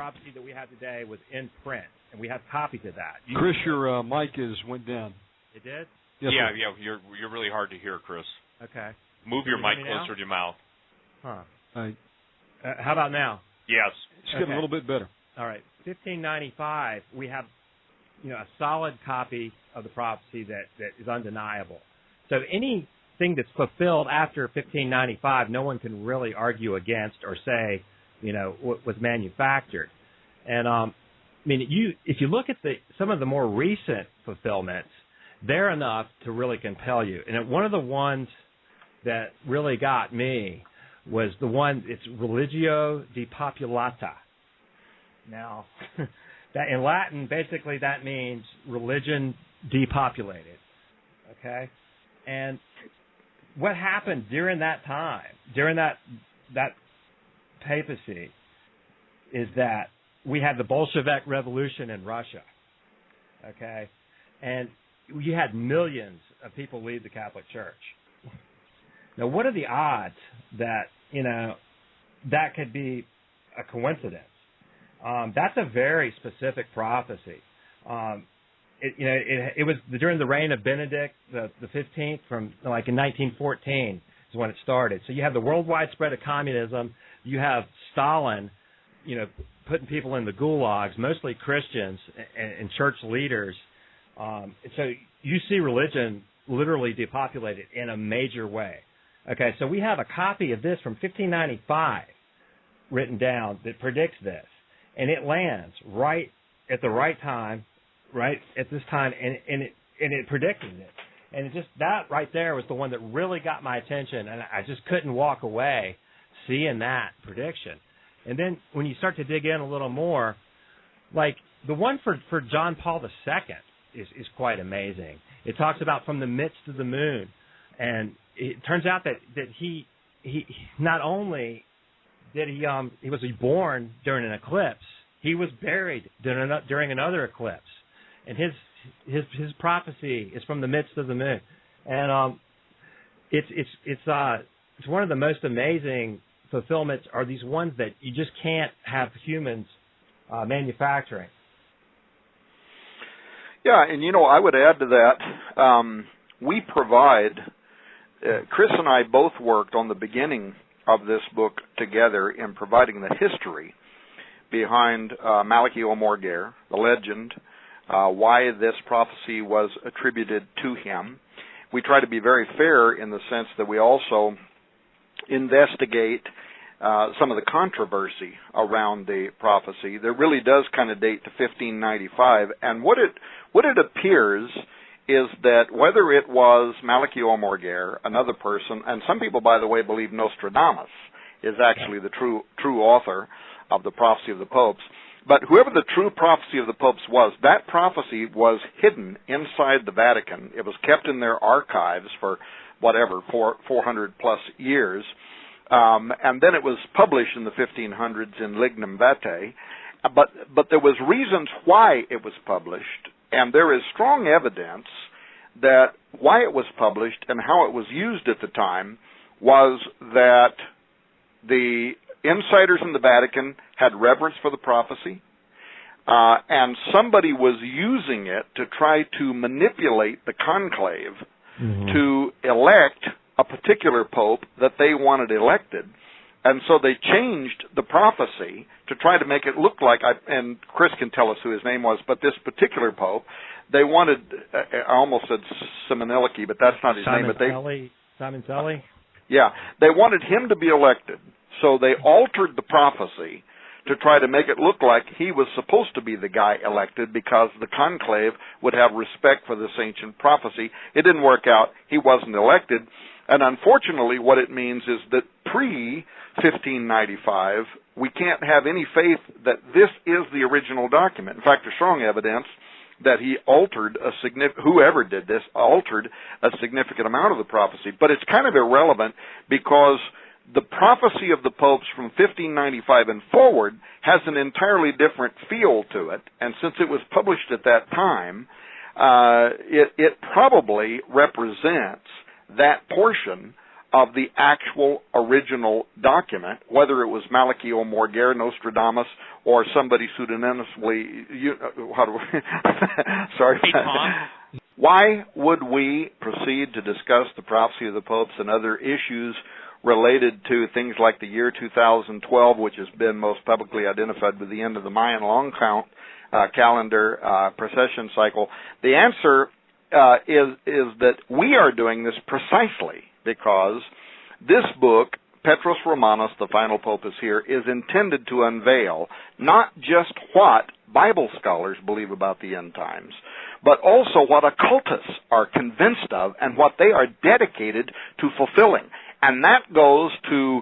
prophecy that we have today was in print, and we have copies of that. Chris, your mic went down. It did? Yes, yeah, you're really hard to hear, Chris. Okay. Move your mic closer to your mouth. Huh. How about now? Yes. It's getting a little bit better. All right. 1595, we have a solid copy of the prophecy that is undeniable. So anything that's fulfilled after 1595, no one can really argue against or say, was manufactured. And if you look at some of the more recent fulfillments, they're enough to really compel you. And one of the ones that really got me was the one, it's religio depopulata. Now, that in Latin, basically that means religion depopulated. Okay? And what happened during that time, during that papacy, is that we had the Bolshevik Revolution in Russia. Okay? And you had millions of people leave the Catholic Church. Now, what are the odds that, that could be a coincidence? That's a very specific prophecy. It was during the reign of Benedict the 15th, from in 1914 is when it started. So you have the worldwide spread of communism. You have Stalin, putting people in the gulags, mostly Christians and church leaders. So you see religion literally depopulated in a major way. Okay, so we have a copy of this from 1595 written down that predicts this. And it lands right at the right time, right at this time, and it predicted it. And that right there was the one that really got my attention, and I just couldn't walk away seeing that prediction. And then when you start to dig in a little more, like the one for John Paul II is quite amazing. It talks about from the midst of the moon, and it turns out that he not only did he was born during an eclipse, he was buried during another eclipse, and his prophecy is from the midst of the moon, and it's one of the most amazing fulfillments are these ones that you just can't have humans manufacturing. Yeah, and I would add to that, we provide, Chris and I both worked on the beginning of this book together in providing the history behind Malachi O'Morgair, the legend, why this prophecy was attributed to him. We try to be very fair in the sense that we also investigate some of the controversy around the prophecy. There really does kind of date to 1595, and what it appears is that whether it was Malachi O'Morgair, another person, and some people, by the way, believe Nostradamus is actually the true author of the prophecy of the popes, but whoever the true prophecy of the popes was, that prophecy was hidden inside the Vatican. It was kept in their archives for 400 plus years, and then it was published in the 1500s in Lignum Vitae, but there was reasons why it was published. And there is strong evidence that why it was published and how it was used at the time was that the insiders in the Vatican had reverence for the prophecy, and somebody was using it to try to manipulate the conclave to elect a particular pope that they wanted elected. And so they changed the prophecy to try to make it look like, and Chris can tell us who his name was, but this particular pope, they wanted, I almost said Simonelli, but that's not his name. Simonelli? Yeah, they wanted him to be elected. So they altered the prophecy to try to make it look like he was supposed to be the guy elected because the conclave would have respect for this ancient prophecy. It didn't work out. He wasn't elected. And unfortunately, what it means is that pre-1595, we can't have any faith that this is the original document. In fact, there's strong evidence that he altered whoever did this altered a significant amount of the prophecy. But it's kind of irrelevant because the prophecy of the popes from 1595 and forward has an entirely different feel to it. And since it was published at that time, it probably represents that portion of the actual original document, whether it was Malachi or Morger, Nostradamus, or somebody pseudonymously. Sorry. Hey, Tom. Why would we proceed to discuss the prophecy of the popes and other issues related to things like the year 2012, which has been most publicly identified with the end of the Mayan long count calendar precession cycle? The answer is that we are doing this precisely because this book, Petrus Romanus, the final pope is here, is intended to unveil not just what Bible scholars believe about the end times, but also what occultists are convinced of and what they are dedicated to fulfilling. And that goes to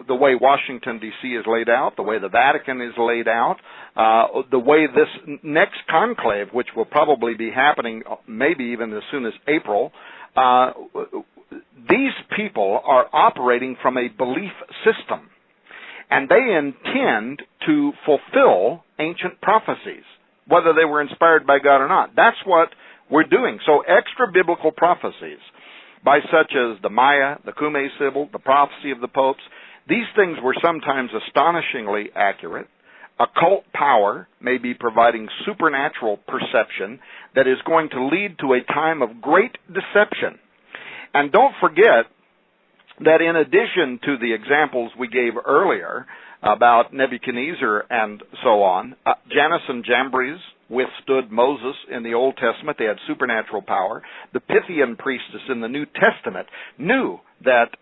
the way Washington, D.C. is laid out, the way the Vatican is laid out, the way this next conclave, which will probably be happening maybe even as soon as April, these people are operating from a belief system, and they intend to fulfill ancient prophecies, whether they were inspired by God or not. That's what we're doing. So extra-biblical prophecies, by such as the Maya, the Cumae Sibyl, the prophecy of the popes, these things were sometimes astonishingly accurate. Occult power may be providing supernatural perception that is going to lead to a time of great deception. And don't forget that in addition to the examples we gave earlier about Nebuchadnezzar and so on, Jannes and Jambres withstood Moses in the Old Testament. They had supernatural power. The Pythian priestess in the New Testament knew that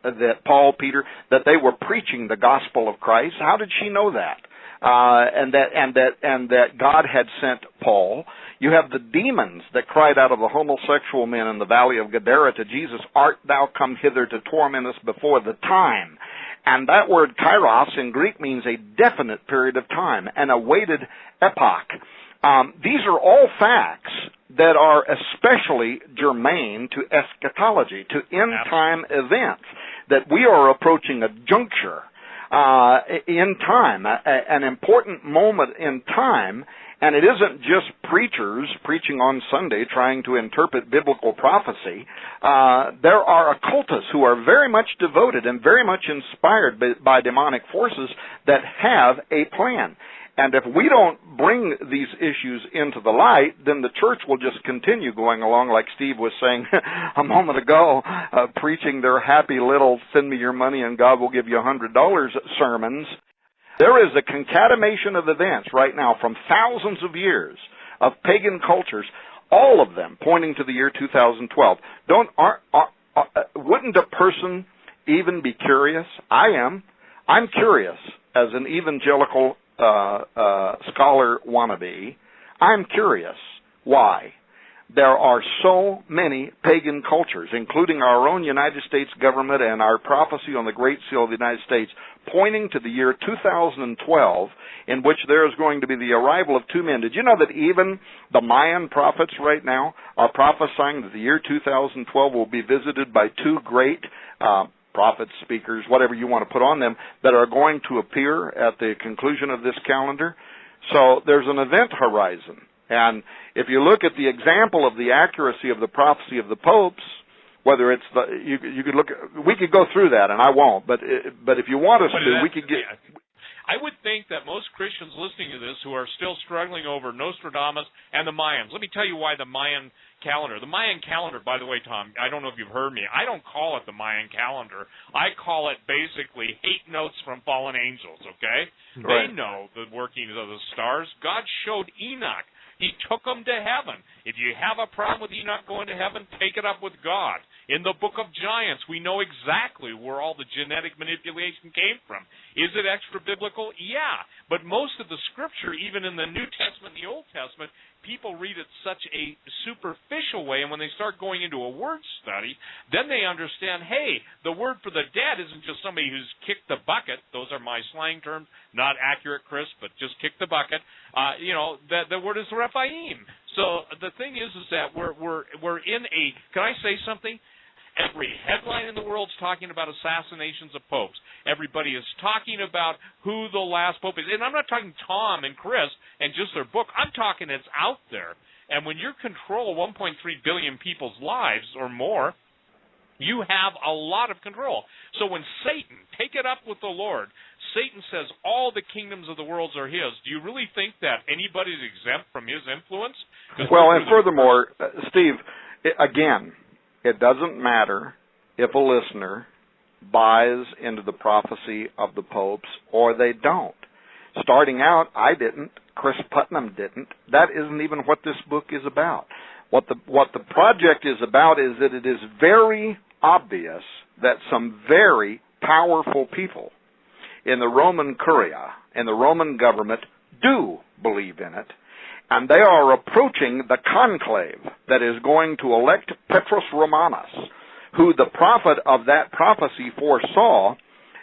Paul, Peter, that they were preaching the gospel of Christ. How did she know that? And that God had sent Paul. You have the demons that cried out of the homosexual men in the valley of Gadara to Jesus, "Art thou come hither to torment us before the time?" And that word kairos in Greek means a definite period of time, an awaited epoch. These are all facts that are especially germane to eschatology, to end-time events, that we are approaching a juncture in time, an important moment in time, and it isn't just preachers preaching on Sunday trying to interpret biblical prophecy. There are occultists who are very much devoted and very much inspired by demonic forces that have a plan. And if we don't bring these issues into the light, then the church will just continue going along, like Steve was saying a moment ago, preaching their happy little "send me your money and God will give you $100" sermons. There is a concatenation of events right now from thousands of years of pagan cultures, all of them pointing to the year 2012. Wouldn't a person even be curious? I am. I'm curious as an evangelical scholar wannabe. I'm curious why there are so many pagan cultures, including our own United States government and our prophecy on the Great Seal of the United States, pointing to the year 2012, in which there is going to be the arrival of two men. Did you know that even the Mayan prophets right now are prophesying that the year 2012 will be visited by two great prophets, speakers, whatever you want to put on them, that are going to appear at the conclusion of this calendar? So there's an event horizon. And if you look at the example of the accuracy of the prophecy of the popes, whether it's you could look, we could go through that, and I won't. But if you want us to, we could get. I would think that most Christians listening to this who are still struggling over Nostradamus and the Mayans. Let me tell you why the Mayan calendar. The Mayan calendar, by the way, Tom, I don't know if you've heard me. I don't call it the Mayan calendar. I call it basically hate notes from fallen angels, okay? Right. They know the workings of the stars. God showed Enoch. He took them to heaven. If you have a problem with Enoch going to heaven, take it up with God. In the book of Giants, we know exactly where all the genetic manipulation came from. Is it extra-biblical? Yeah. But most of the scripture, even in the New Testament and the Old Testament, people read it such a superficial way, and when they start going into a word study, then they understand, hey, the word for the dead isn't just somebody who's kicked the bucket. Those are my slang terms, not accurate, Chris, but just kick the bucket. The word is Rephaim. So the thing is that we're in a, can I say something? Every headline in the world is talking about assassinations of popes. Everybody is talking about who the last pope is. And I'm not talking Tom and Chris and just their book. I'm talking it's out there. And when you control 1.3 billion people's lives or more, You have a lot of control. So when Satan, take it up with the Lord, Satan says all the kingdoms of the world are his, do you really think that anybody's exempt from his influence? Well, and furthermore, Steve, again, it doesn't matter if a listener buys into the prophecy of the popes or they don't. Starting out, I didn't. Chris Putnam didn't. That isn't even what this book is about. What the project is about is that it is very obvious that some very powerful people in the Roman Curia and the Roman government do believe in it, and they are approaching the conclave that is going to elect Petrus Romanus, who the prophet of that prophecy foresaw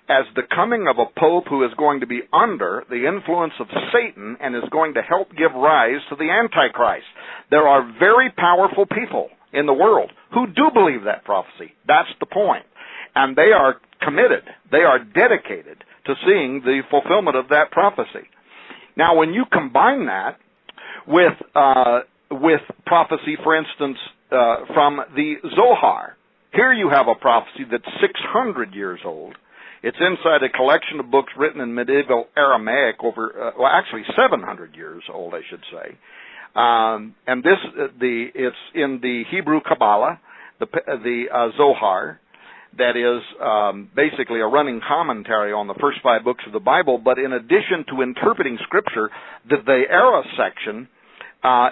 as the coming of a pope who is going to be under the influence of Satan and is going to help give rise to the Antichrist. There are very powerful people in the world who do believe that prophecy. That's the point. And they are committed, they are dedicated to seeing the fulfillment of that prophecy. Now, when you combine that with prophecy, for instance, from the Zohar, here you have a prophecy that's 600 years old. It's inside a collection of books written in medieval Aramaic over, actually 700 years old, I should say. And it's in the Hebrew Kabbalah, the Zohar, that is basically a running commentary on the first 5 books of the Bible. But in addition to interpreting Scripture, the era section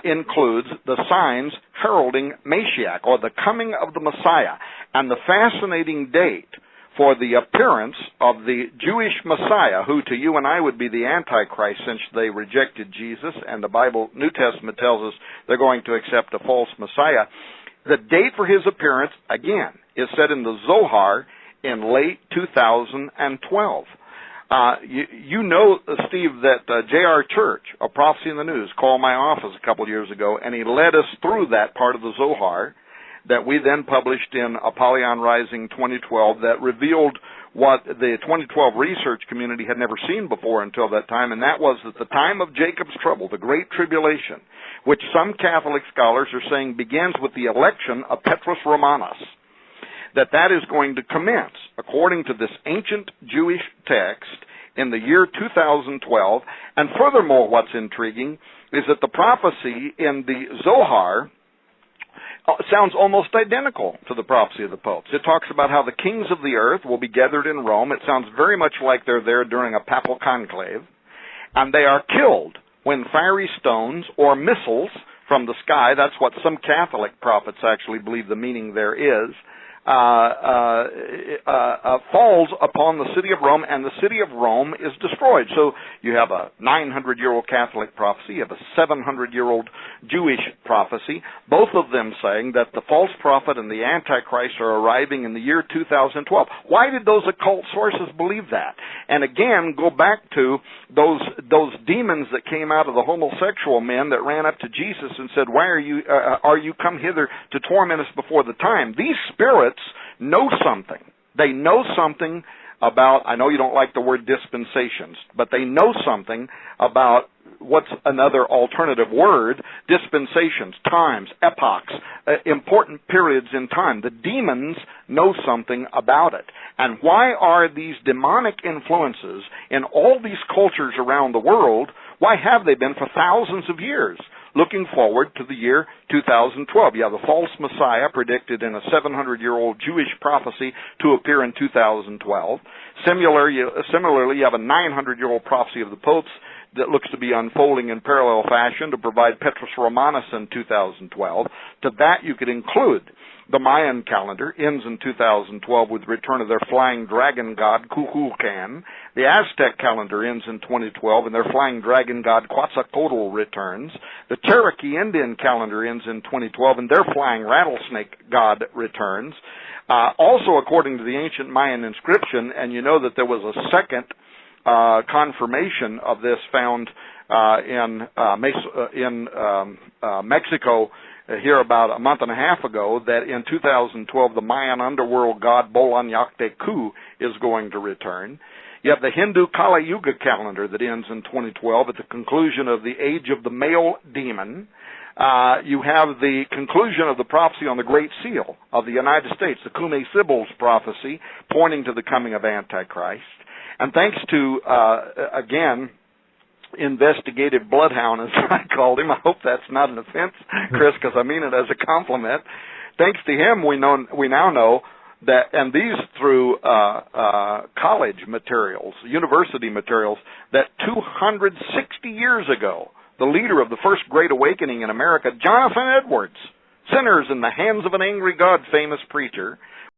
includes the signs heralding Mashiach, or the coming of the Messiah, and the fascinating date for the appearance of the Jewish Messiah, who to you and I would be the Antichrist, since they rejected Jesus, and the Bible, New Testament, tells us they're going to accept a false Messiah. The date for his appearance, again, is set in the Zohar in late 2012. You know, Steve, that J.R. Church, a Prophecy in the News, called my office a couple years ago, and he led us through that part of the Zohar that we then published in Apollyon Rising 2012 that revealed what the 2012 research community had never seen before until that time, and that was that the time of Jacob's trouble, the Great Tribulation, which some Catholic scholars are saying begins with the election of Petrus Romanus, that is going to commence, according to this ancient Jewish text, in the year 2012. And furthermore, what's intriguing is that the prophecy in the Zohar sounds almost identical to the prophecy of the popes. It talks about how the kings of the earth will be gathered in Rome. It sounds very much like they're there during a papal conclave, and they are killed when fiery stones or missiles from the sky, that's what some Catholic prophets actually believe the meaning there is, falls upon the city of Rome, and the city of Rome is destroyed. So you have a 900-year-old Catholic prophecy, you have a 700-year-old Jewish prophecy, both of them saying that the false prophet and the Antichrist are arriving in the year 2012. Why did those occult sources believe that? And again, go back to those demons that came out of the homosexual men that ran up to Jesus and said, "Why are you come hither to torment us before the time?" These spirits know something. They know something about, I know you don't like the word dispensations, but they know something about what's another alternative word, dispensations, times, epochs, important periods in time. The demons know something about it. And why are these demonic influences in all these cultures around the world, why have they been for thousands of years? Looking forward to the year 2012. You have the false Messiah predicted in a 700-year-old Jewish prophecy to appear in 2012. Similarly, you have a 900-year-old prophecy of the popes that looks to be unfolding in parallel fashion to provide Petrus Romanus in 2012. To that you could include the Mayan calendar, ends in 2012 with the return of their flying dragon god, Kukulkan. The Aztec calendar ends in 2012, and their flying dragon god, Quetzalcoatl, returns. The Cherokee Indian calendar ends in 2012, and their flying rattlesnake god returns. Also, according to the ancient Mayan inscription, and you know that there was a second confirmation of this found in Mexico here about a month and a half ago, that in 2012 the Mayan underworld god Bolan Yachtecu is going to return. You have the Hindu Kali Yuga calendar that ends in 2012 at the conclusion of the age of the male demon. You have the conclusion of the prophecy on the Great Seal of the United States, the Kume Sybil's prophecy, pointing to the coming of Antichrist. And thanks to, again, investigative bloodhound, as I called him. I hope that's not an offense, Chris, because I mean it as a compliment. Thanks to him, we now know that, and these through college materials, university materials, that 260 years ago, the leader of the first Great Awakening in America, Jonathan Edwards, Sinners in the Hands of an Angry God, famous preacher,